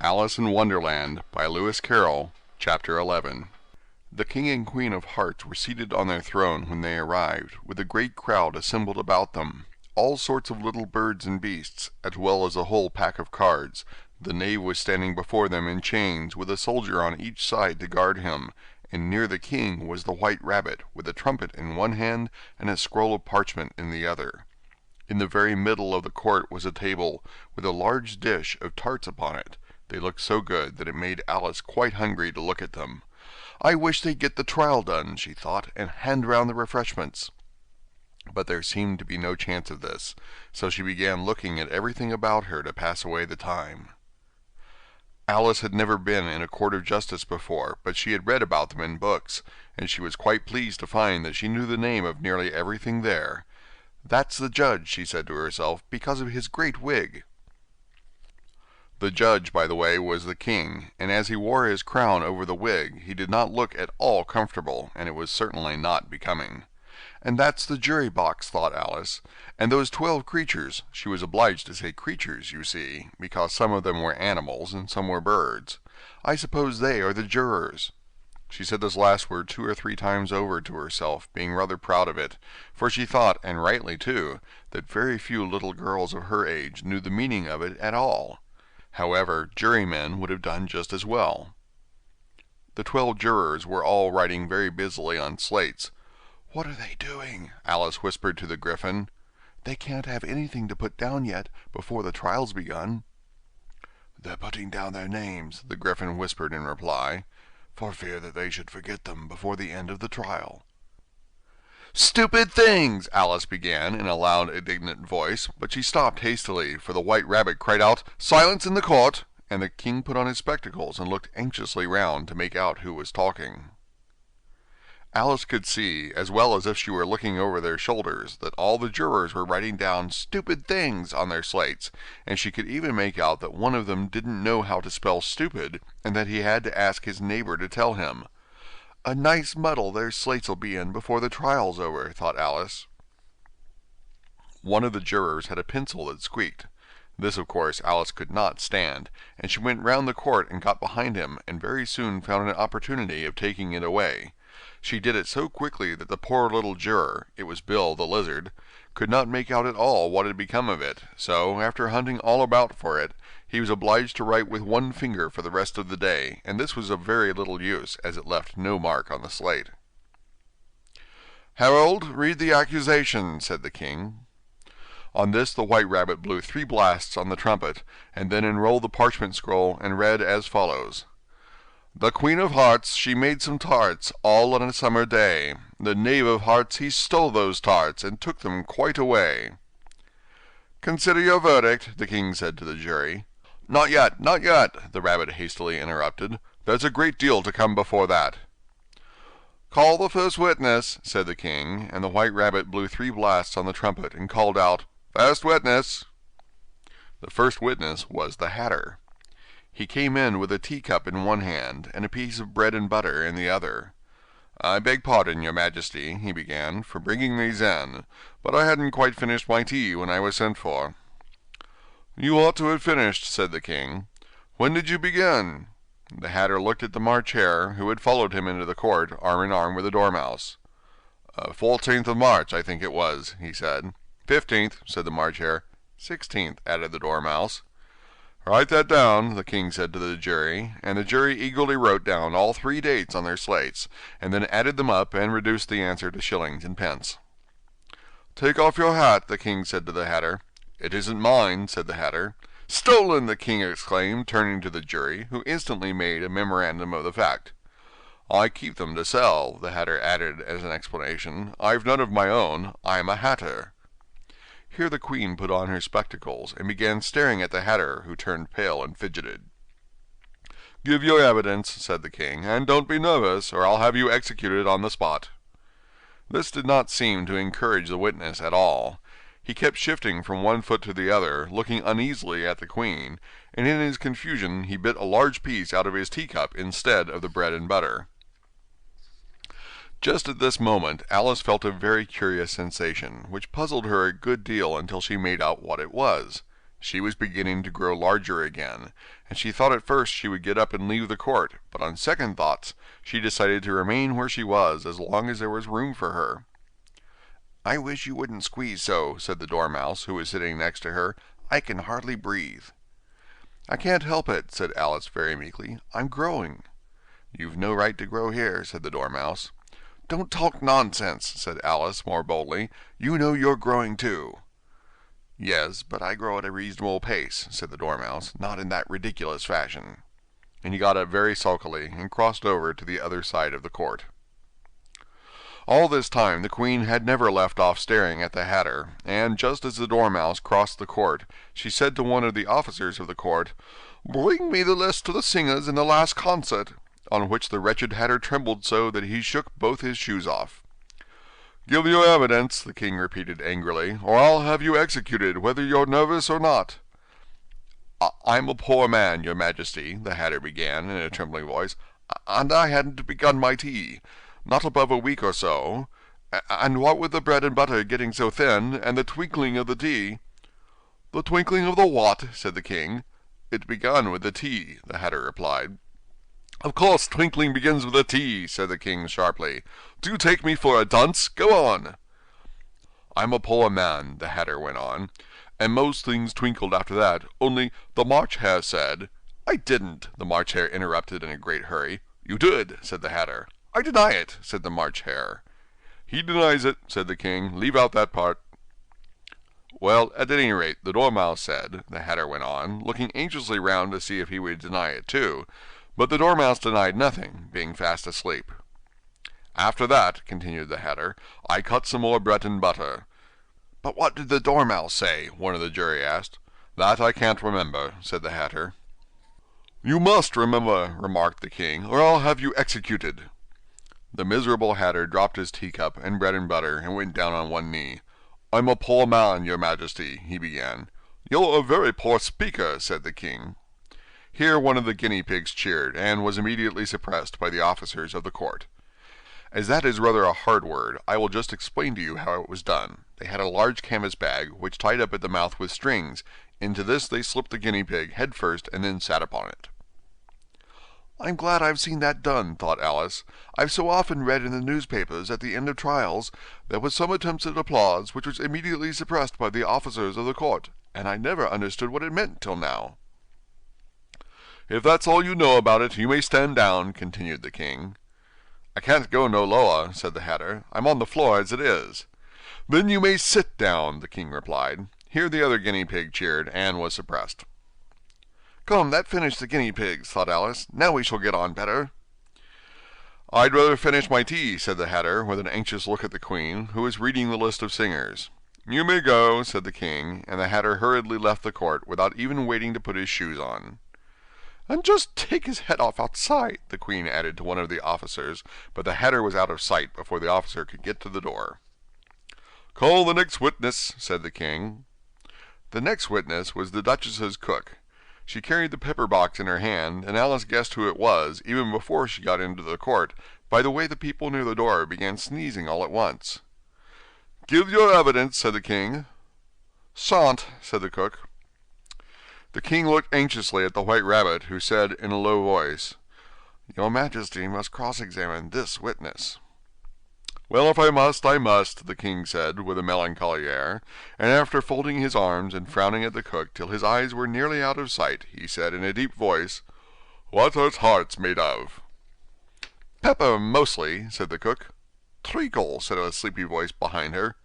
Alice in Wonderland by Lewis Carroll, Chapter 11. The King and Queen of Hearts were seated on their throne when they arrived, with a great crowd assembled about them, all sorts of little birds and beasts, as well as a whole pack of cards. The knave was standing before them in chains, with a soldier on each side to guard him, and near the king was the white rabbit, with a trumpet in one hand and a scroll of parchment in the other. In the very middle of the court was a table, with a large dish of tarts upon it. They looked so good that it made Alice quite hungry to look at them. "I wish they'd get the trial done," she thought, "and hand round the refreshments." But there seemed to be no chance of this, so she began looking at everything about her to pass away the time. Alice had never been in a court of justice before, but she had read about them in books, and she was quite pleased to find that she knew the name of nearly everything there. "That's the judge," she said to herself, "because of his great wig." The judge, by the way, was the king, and as he wore his crown over the wig, he did not look at all comfortable, and it was certainly not becoming. "And that's the jury box," thought Alice, "and those 12 creatures," she was obliged to say creatures, you see, because some of them were animals and some were birds. "I suppose they are the jurors." She said this last word 2 or 3 times over to herself, being rather proud of it, for she thought, and rightly too, that very few little girls of her age knew the meaning of it at all. However, jurymen would have done just as well. The 12 jurors were all writing very busily on slates. "What are they doing?" Alice whispered to the Gryphon. "They can't have anything to put down yet, before the trial's begun." "They're putting down their names," the Gryphon whispered in reply, "for fear that they should forget them before the end of the trial." "Stupid things!" Alice began in a loud, indignant voice, but she stopped hastily, for the white rabbit cried out, "Silence in the court!" and the king put on his spectacles and looked anxiously round to make out who was talking. Alice could see, as well as if she were looking over their shoulders, that all the jurors were writing down "stupid things" on their slates, and she could even make out that one of them didn't know how to spell stupid, and that he had to ask his neighbour to tell him. "A nice muddle their slates'll be in before the trial's over," thought Alice. One of the jurors had a pencil that squeaked. This, of course, Alice could not stand, and she went round the court and got behind him, and very soon found an opportunity of taking it away. She did it so quickly that the poor little juror, it was Bill the lizard, could not make out at all what had become of it, so, after hunting all about for it, he was obliged to write with one finger for the rest of the day, and this was of very little use, as it left no mark on the slate. "Herald, read the accusation," said the king. On this the white rabbit blew 3 blasts on the trumpet, and then unrolled the parchment scroll and read as follows. "The Queen of Hearts, she made some tarts, all on a summer day. The Knave of Hearts, he stole those tarts, and took them quite away." "Consider your verdict," the king said to the jury. "Not yet, not yet," the rabbit hastily interrupted. "There's a great deal to come before that." "Call the first witness," said the king, and the white rabbit blew 3 blasts on the trumpet, and called out, "First witness." The first witness was the Hatter. He came in with a teacup in one hand, and a piece of bread and butter in the other. "I beg pardon, your majesty," he began, "for bringing these in, but I hadn't quite finished my tea when I was sent for." "You ought to have finished," said the king. "When did you begin?" The Hatter looked at the March Hare, who had followed him into the court, arm in arm with the Dormouse. 14th of March, I think it was," he said. 15th, said the March Hare. 16th, added the Dormouse. "Write that down," the king said to the jury, and the jury eagerly wrote down all 3 dates on their slates, and then added them up and reduced the answer to shillings and pence. "Take off your hat," the king said to the Hatter. "It isn't mine," said the Hatter. "Stolen!" the king exclaimed, turning to the jury, who instantly made a memorandum of the fact. "I keep them to sell," the Hatter added as an explanation. "I've none of my own. I'm a hatter." Here the queen put on her spectacles, and began staring at the Hatter, who turned pale and fidgeted. "Give your evidence," said the king, "and don't be nervous, or I'll have you executed on the spot." This did not seem to encourage the witness at all. He kept shifting from one foot to the other, looking uneasily at the queen, and in his confusion he bit a large piece out of his teacup instead of the bread and butter. Just at this moment Alice felt a very curious sensation, which puzzled her a good deal until she made out what it was. She was beginning to grow larger again, and she thought at first she would get up and leave the court, but on second thoughts she decided to remain where she was as long as there was room for her. "I wish you wouldn't squeeze so," said the Dormouse, who was sitting next to her. "I can hardly breathe." "I can't help it," said Alice very meekly. "I'm growing." "You've no right to grow here," said the Dormouse. "Don't talk nonsense," said Alice more boldly. "You know you're growing too." "Yes, but I grow at a reasonable pace," said the Dormouse, "not in that ridiculous fashion." And he got up very sulkily and crossed over to the other side of the court. All this time the Queen had never left off staring at the Hatter, and just as the Dormouse crossed the court, she said to one of the officers of the court, "Bring me the list of the singers in the last concert," on which the wretched Hatter trembled so that he shook both his shoes off. "Give your evidence," the King repeated angrily, "or I'll have you executed, whether you're nervous or not." "I'm a poor man, your Majesty," the Hatter began in a trembling voice, "and I hadn't begun my tea. Not above a week or so. And what with the bread and butter getting so thin, and the twinkling of the tea—" "The twinkling of the what?" said the King. "It begun with the tea," the Hatter replied. "Of course twinkling begins with the tea," said the King sharply. "Do you take me for a dunce? Go on." "I'm a poor man," the Hatter went on, "and most things twinkled after that, only the March Hare said—" "I didn't," the March Hare interrupted in a great hurry. "You did," said the Hatter. "I deny it," said the March Hare. "He denies it," said the King. "Leave out that part." "Well, at any rate, the Dormouse said," the Hatter went on, looking anxiously round to see if he would deny it too, but the Dormouse denied nothing, being fast asleep. "After that," continued the Hatter, "I cut some more bread and butter." "But what did the Dormouse say?" one of the jury asked. "That I can't remember," said the Hatter. "You must remember," remarked the King, "or I'll have you executed." The miserable Hatter dropped his teacup and bread and butter and went down on one knee. "I'm a poor man, your Majesty," he began. "You're a very poor speaker," said the King. Here one of the guinea pigs cheered, and was immediately suppressed by the officers of the court. As that is rather a hard word, I will just explain to you how it was done. They had a large canvas bag, which tied up at the mouth with strings. Into this they slipped the guinea pig head first, and then sat upon it. "I'm glad I've seen that done," thought Alice. "I've so often read in the newspapers at the end of trials there was some attempts at applause which was immediately suppressed by the officers of the court, and I never understood what it meant till now." "If that's all you know about it, you may stand down," continued the King. "I can't go no lower," said the Hatter. "I'm on the floor as it is." "Then you may sit down," the King replied. Here the other guinea pig cheered, and was suppressed. "Come, that finished the guinea pigs," thought Alice. "Now we shall get on better." "I'd rather finish my tea," said the Hatter, with an anxious look at the Queen, who was reading the list of singers. "You may go," said the King, and the Hatter hurriedly left the court without even waiting to put his shoes on. "And just take his head off outside," the Queen added to one of the officers, but the Hatter was out of sight before the officer could get to the door. "Call the next witness," said the King. The next witness was the Duchess's cook. She carried the pepper box in her hand, and Alice guessed who it was, even before she got into the court, by the way the people near the door began sneezing all at once. "Give your evidence," said the King. "Shan't," said the cook. The King looked anxiously at the White Rabbit, who said in a low voice, "Your Majesty must cross-examine this witness." "Well, if I must, I must," the King said, with a melancholy air, and after folding his arms and frowning at the cook till his eyes were nearly out of sight, he said in a deep voice, "What are tarts made of?" "Pepper, mostly," said the cook. "Treacle," said a sleepy voice behind her.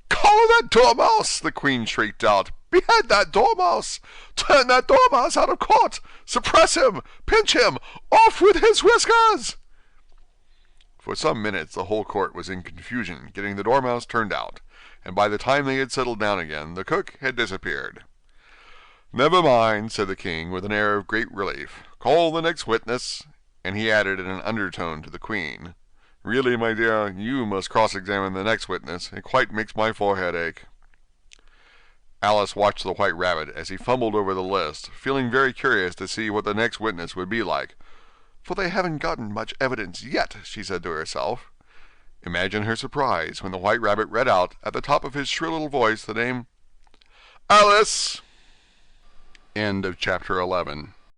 "Collar that Dormouse!" the Queen shrieked out. "Behead that Dormouse! Turn that Dormouse out of court! Suppress him! Pinch him! Off with his whiskers!" For some minutes the whole court was in confusion, getting the Dormouse turned out, and by the time they had settled down again, the cook had disappeared. "Never mind," said the King, with an air of great relief. "Call the next witness," and he added in an undertone to the Queen, "Really, my dear, you must cross-examine the next witness. It quite makes my forehead ache." Alice watched the White Rabbit as he fumbled over the list, feeling very curious to see what the next witness would be like. "For they haven't gotten much evidence yet," she said to herself. Imagine her surprise when the White Rabbit read out, at the top of his shrill little voice, the name, "Alice!" End of chapter 11.